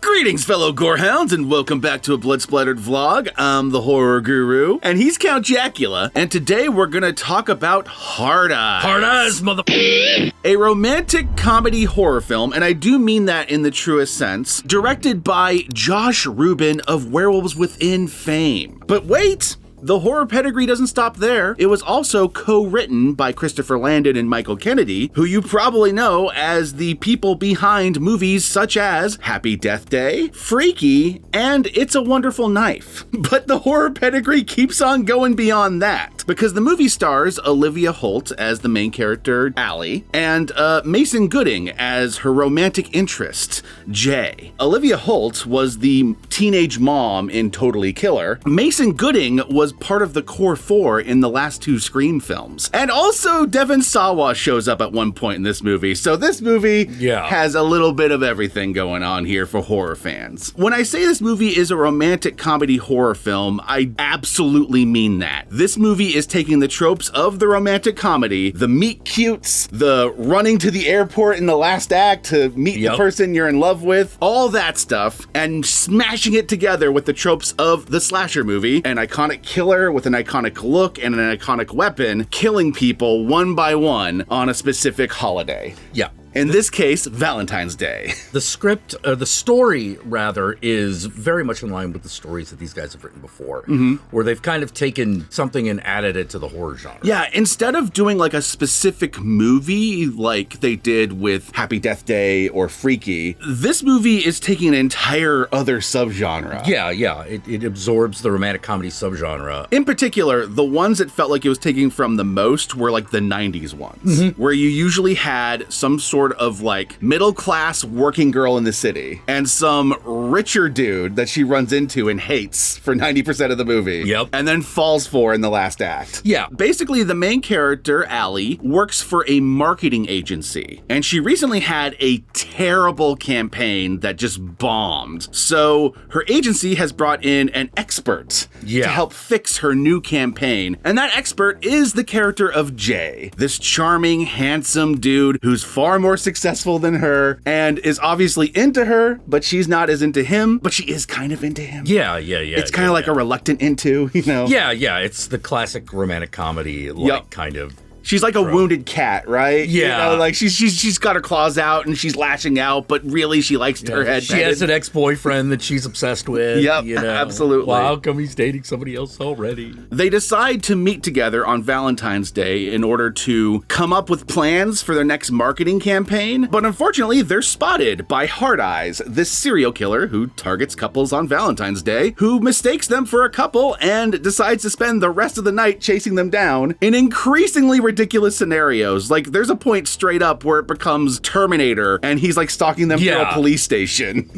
Greetings, fellow Gorehounds, and welcome back to a Blood Splattered vlog. I'm the Horror Guru, and he's Count Jackula, and today we're gonna talk about Hard Eyes. Hard Eyes, mother... A romantic comedy horror film, and I do mean that in the truest sense, directed by Josh Ruben of Werewolves Within fame. But wait! The horror pedigree doesn't stop there. It was also co-written by Christopher Landon and Michael Kennedy, who you probably know as the people behind movies such as Happy Death Day, Freaky, and It's a Wonderful Knife. But the horror pedigree keeps on going beyond that, because the movie stars Olivia Holt as the main character, Allie, and Mason Gooding as her romantic interest, Jay. Olivia Holt was the teenage mom in Totally Killer. Mason Gooding was part of the core four in the last two Scream films. And also Devon Sawa shows up at one point in this movie. So this movie has a little bit of everything going on here for horror fans. When I say this movie is a romantic comedy horror film, I absolutely mean that. This movie is taking the tropes of the romantic comedy, the meet cutes, the running to the airport in the last act to meet the person you're in love with, all that stuff, and smashing it together with the tropes of the slasher movie, an iconic killer with an iconic look and an iconic weapon, killing people one by one on a specific holiday. Yeah. In this case, Valentine's Day. The script, the story, rather, is very much in line with the stories that these guys have written before, where they've kind of taken something and added it to the horror genre. Yeah, instead of doing like a specific movie like they did with Happy Death Day or Freaky, this movie is taking an entire other subgenre. Yeah. It absorbs the romantic comedy subgenre. In particular, the ones that felt like it was taking from the most were like the 90s ones, where you usually had some sort of like middle-class working girl in the city and some richer dude that she runs into and hates for 90% of the movie. And then falls for in the last act. Basically, the main character, Allie, works for a marketing agency, and she recently had a terrible campaign that just bombed. So her agency has brought in an expert to help fix her new campaign, and that expert is the character of Jay, this charming, handsome dude who's far more successful than her and is obviously into her, but she's not as into him, but she is kind of into him. It's kind of like a reluctant into, you know? It's the classic romantic comedy, kind of. She's like a wounded cat, right? Yeah. You know, like she's got her claws out and she's lashing out, but really she likes her head. She has an ex-boyfriend that she's obsessed with. Absolutely. Well, how come he's dating somebody else already? They decide to meet together on Valentine's Day in order to come up with plans for their next marketing campaign, but unfortunately they're spotted by Hard Eyes, this serial killer who targets couples on Valentine's Day, who mistakes them for a couple and decides to spend the rest of the night chasing them down in increasingly ridiculous scenarios. Like, there's a point straight up where it becomes Terminator and he's like stalking them through a police station.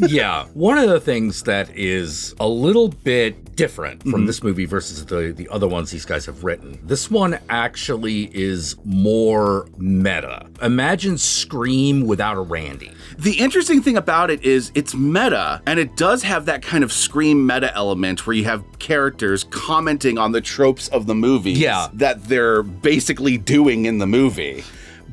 One of the things that is a little bit different from this movie versus the other ones these guys have written, this one actually is more meta. Imagine Scream without a Randy. The interesting thing about it is it's meta, and it does have that kind of Scream meta element where you have characters commenting on the tropes of the movie that they're basically doing in the movie.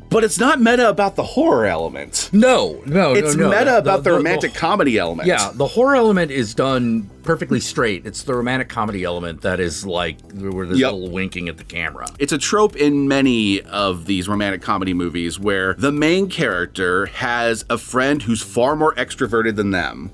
But it's not meta about the horror element. No. It's meta about the romantic comedy element. Yeah, the horror element is done perfectly straight. It's the romantic comedy element that is like, where there's a little winking at the camera. It's a trope in many of these romantic comedy movies where the main character has a friend who's far more extroverted than them.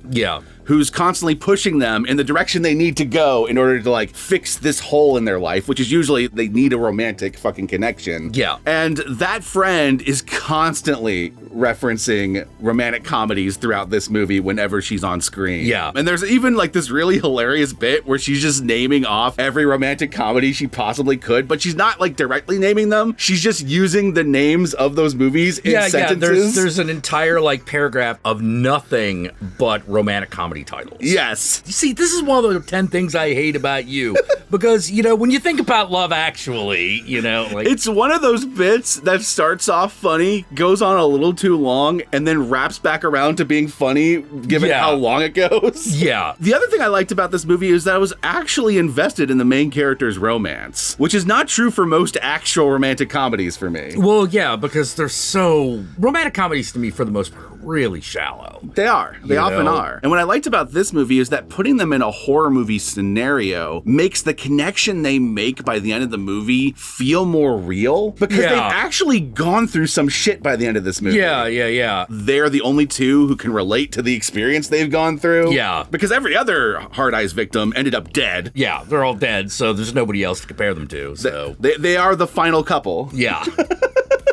Who's constantly pushing them in the direction they need to go in order to like fix this hole in their life, which is usually they need a romantic fucking connection. And that friend is constantly referencing romantic comedies throughout this movie whenever she's on screen. And there's even like this really hilarious bit where she's just naming off every romantic comedy she possibly could, but she's not like directly naming them. She's just using the names of those movies in sentences. There's an entire like paragraph of nothing but romantic comedy titles. You see, this is one of the 10 things I hate about you, because, you know, when you think about Love Actually, you know, like... It's one of those bits that starts off funny, goes on a little too long, and then wraps back around to being funny, given how long it goes. The other thing I liked about this movie is that I was actually invested in the main character's romance, which is not true for most actual romantic comedies for me. Well, yeah, because they're so... Romantic comedies, to me, for the most part, really shallow. They are. They often are. And what I liked about this movie is that putting them in a horror movie scenario makes the connection they make by the end of the movie feel more real, because they've actually gone through some shit by the end of this movie. Yeah. They're the only two who can relate to the experience they've gone through. Yeah. Because every other Hard Eyes victim ended up dead. Yeah, they're all dead, so there's nobody else to compare them to. So They are the final couple. Yeah.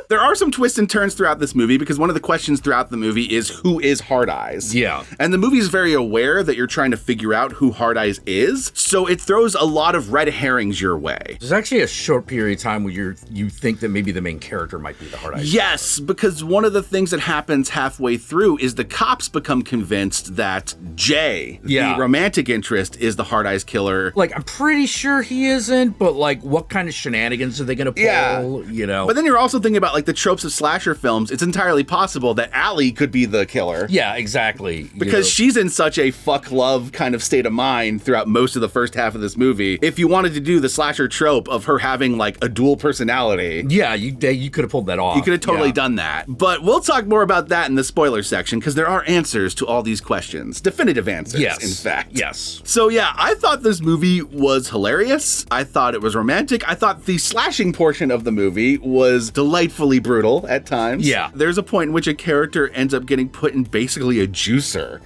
There are some twists and turns throughout this movie, because one of the questions throughout the movie is, who is Hard Eyes? Yeah. And the movie is very aware that you're trying to figure out who Hard Eyes is, so it throws a lot of red herrings your way. There's actually a short period of time where you think that maybe the main character might be the Hard Eyes. Yes, because one of the things that happens halfway through is the cops become convinced that Jay, the romantic interest, is the Hard Eyes killer. Like, I'm pretty sure he isn't, but like, what kind of shenanigans are they gonna pull? Yeah. You know? But then you're also thinking about like the tropes of slasher films. It's entirely possible that Allie could be the killer. Yeah, exactly. Because she's in such a fuck love kind of state of mind throughout most of the first half of this movie. If you wanted to do the slasher trope of her having like a dual personality. Yeah, you could have pulled that off. You could have totally done that. But we'll talk more about that in the spoiler section, because there are answers to all these questions. Definitive answers, in fact. Yes. So yeah, I thought this movie was hilarious. I thought it was romantic. I thought the slashing portion of the movie was delightfully brutal at times. Yeah. There's a point in which a character ends up getting put in basically a juicer.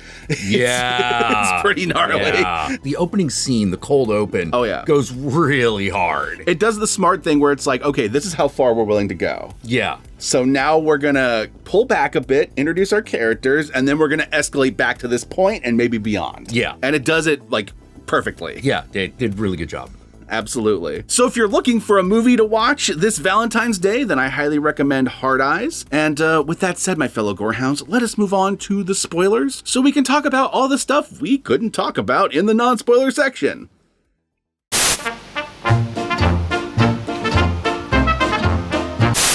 Yeah. It's pretty gnarly. Yeah. The opening scene, the cold open, goes really hard. It does the smart thing where it's like, okay, this is how far we're willing to go. Yeah. So now we're gonna pull back a bit, introduce our characters, and then we're gonna escalate back to this point and maybe beyond. Yeah. And it does it like perfectly. Yeah, they did a really good job. Absolutely. So if you're looking for a movie to watch this Valentine's Day, then I highly recommend Hard Eyes. And with that said, my fellow Gorehounds, let us move on to the spoilers so we can talk about all the stuff we couldn't talk about in the non-spoiler section.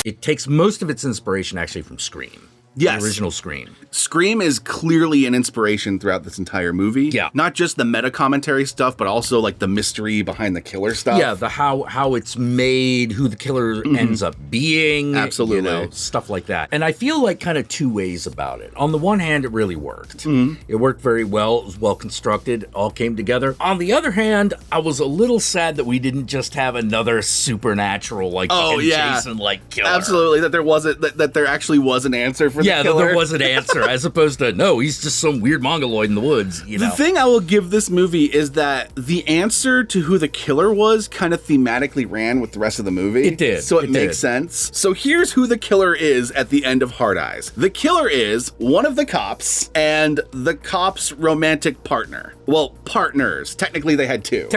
It takes most of its inspiration actually from Scream. Yes. The original Scream. Scream is clearly an inspiration throughout this entire movie. Yeah. Not just the meta commentary stuff, but also like the mystery behind the killer stuff. Yeah, the how it's made, who the killer ends up being. Absolutely. You know, stuff like that. And I feel like kind of two ways about it. On the one hand, it really worked. It worked very well. It was well constructed. It all came together. On the other hand, I was a little sad that we didn't just have another supernatural, like, Jason-like killer. Absolutely. That there wasn't, that there actually was an answer for the killer. Yeah, there was an answer, as opposed to, no, he's just some weird mongoloid in the woods, you know? The thing I will give this movie is that the answer to who the killer was kind of thematically ran with the rest of the movie. It did. So it makes sense. So here's who the killer is at the end of Hard Eyes. The killer is one of the cops and the cop's romantic partner. Well, partners. Technically, they had two.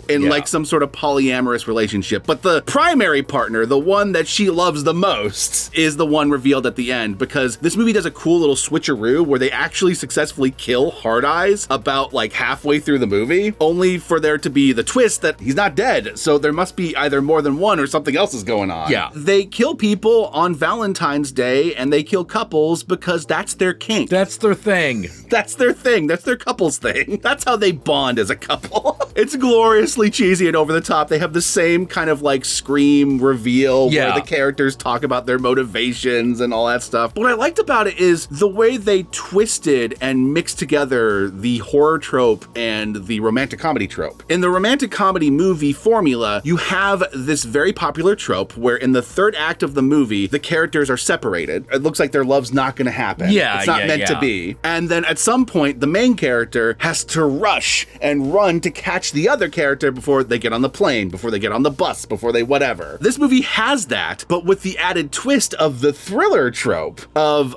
In like some sort of polyamorous relationship. But the primary partner, the one that she loves the most, is the one revealed at the end, because this movie does a cool little switcheroo where they actually successfully kill Hard Eyes about like halfway through the movie, only for there to be the twist that he's not dead. So there must be either more than one or something else is going on. Yeah. They kill people on Valentine's Day, and they kill couples because that's their kink. That's their thing. That's their thing. That's their couple's thing. That's how they bond as a couple. It's gloriously cheesy and over the top. They have the same kind of like Scream reveal where the characters talk about their motivations and all that stuff. What I liked about it is the way they twisted and mixed together the horror trope and the romantic comedy trope. In the romantic comedy movie formula, you have this very popular trope where in the third act of the movie, the characters are separated. It looks like their love's not going to happen. It's not meant to be. And then at some point, the main character has to rush and run to catch the other character before they get on the plane, before they get on the bus, before they whatever. This movie has that, but with the added twist of the thriller trope of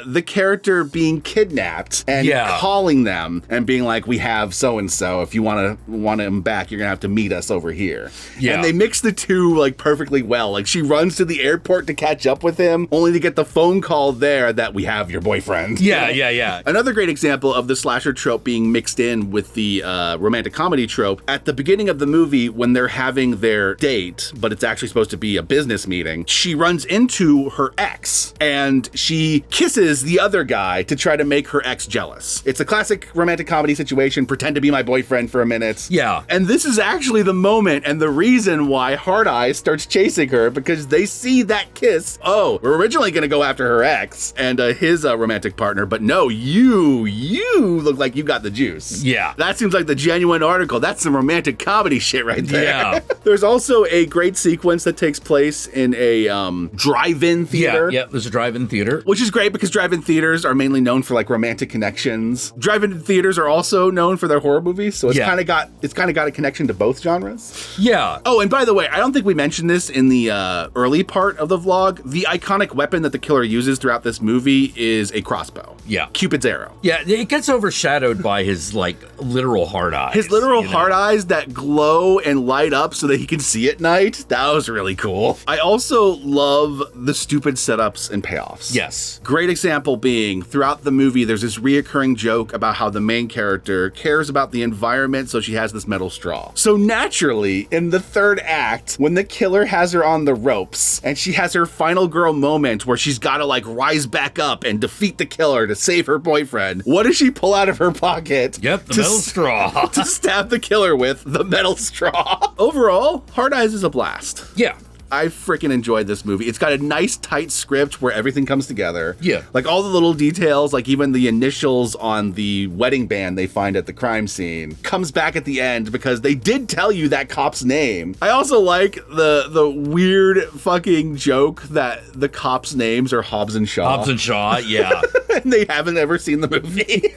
the character being kidnapped and calling them and being like, we have so-and-so. If you want him back, you're gonna have to meet us over here. Yeah. And they mix the two like perfectly well. Like she runs to the airport to catch up with him, only to get the phone call there that we have your boyfriend. Yeah. Another great example of the slasher trope being mixed in with the romantic comedy trope trope. At the beginning of the movie, when they're having their date, but it's actually supposed to be a business meeting, she runs into her ex and she kisses the other guy to try to make her ex jealous. It's a classic romantic comedy situation, pretend to be my boyfriend for a minute. Yeah. And this is actually the moment and the reason why Hard Eyes starts chasing her, because they see that kiss. Oh, we're originally going to go after her ex and his romantic partner, but no, you look like you got the juice. Yeah. That seems like the genuine article. That's some romantic comedy shit right there. Yeah. There's also a great sequence that takes place in a drive-in theater. Yeah, there's a drive-in theater. Which is great because drive-in theaters are mainly known for like romantic connections. Drive-in theaters are also known for their horror movies, so it's kind of got a connection to both genres. Yeah. Oh, and by the way, I don't think we mentioned this in the early part of the vlog. The iconic weapon that the killer uses throughout this movie is a crossbow. Yeah. Cupid's arrow. Yeah, it gets overshadowed by his like literal hard eyes. His literal hard eyes that glow and light up so that he can see at night. That was really cool. I also love the stupid setups and payoffs. Yes. Great example being throughout the movie, there's this reoccurring joke about how the main character cares about the environment, so she has this metal straw. So naturally, in the third act, when the killer has her on the ropes and she has her final girl moment where she's got to like rise back up and defeat the killer to save her boyfriend, what does she pull out of her pocket? Yep, the metal straw. To stab the killer with the metal straw. Overall, Hard Eyes is a blast. Yeah. I freaking enjoyed this movie. It's got a nice tight script where everything comes together. Yeah. Like all the little details, like even the initials on the wedding band they find at the crime scene comes back at the end because they did tell you that cop's name. I also like the weird fucking joke that the cops' names are Hobbs and Shaw. Hobbs and Shaw, yeah. And they haven't ever seen the movie.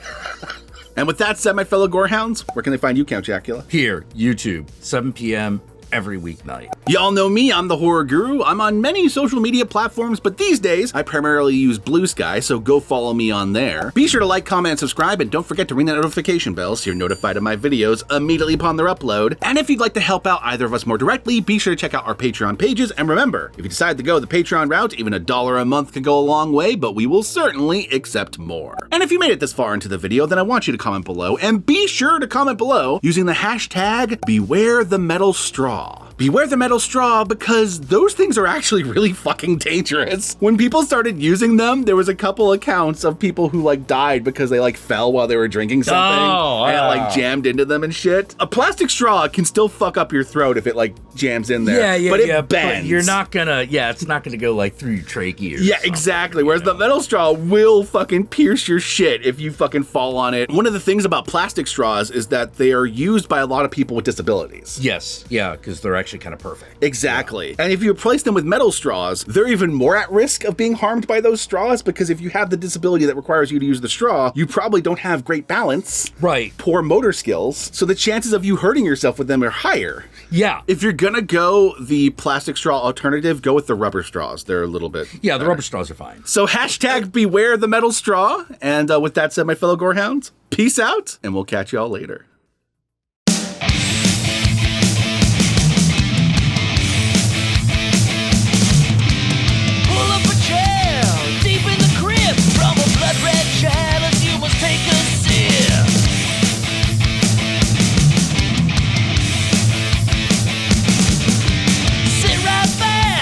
And with that said, my fellow gorehounds, where can they find you, Count Jackula? Here, YouTube, 7 p.m. every weeknight. Y'all know me, I'm the Horror Guru. I'm on many social media platforms, but these days I primarily use Blue Sky, so go follow me on there. Be sure to like, comment, and subscribe, and don't forget to ring that notification bell so you're notified of my videos immediately upon their upload. And if you'd like to help out either of us more directly, be sure to check out our Patreon pages. And remember, if you decide to go the Patreon route, even $1 a month can go a long way, but we will certainly accept more. And if you made it this far into the video, then I want you to comment below, and be sure to comment below using the hashtag #BewareTheMetalStraw. Beware the metal straw, because those things are actually really fucking dangerous. When people started using them, there was a couple accounts of people who like died because they like fell while they were drinking something and it like jammed into them and shit. A plastic straw can still fuck up your throat if it like jams in there. But it bends. But you're not gonna, it's not gonna go like through your trachea. Yeah, exactly. Whereas the metal straw will fucking pierce your shit if you fucking fall on it. One of the things about plastic straws is that they are used by a lot of people with disabilities. Yes, yeah, because they're actually kind of perfect. Exactly. Yeah. And if you replace them with metal straws, they're even more at risk of being harmed by those straws, because if you have the disability that requires you to use the straw, you probably don't have great balance. Right. Poor motor skills. So the chances of you hurting yourself with them are higher. Yeah. If you're gonna go the plastic straw alternative, go with the rubber straws. They're a little bit Yeah, the better. rubber straws are fine. So hashtag beware the metal straw. And with that said, my fellow gorehounds, peace out, and we'll catch y'all later.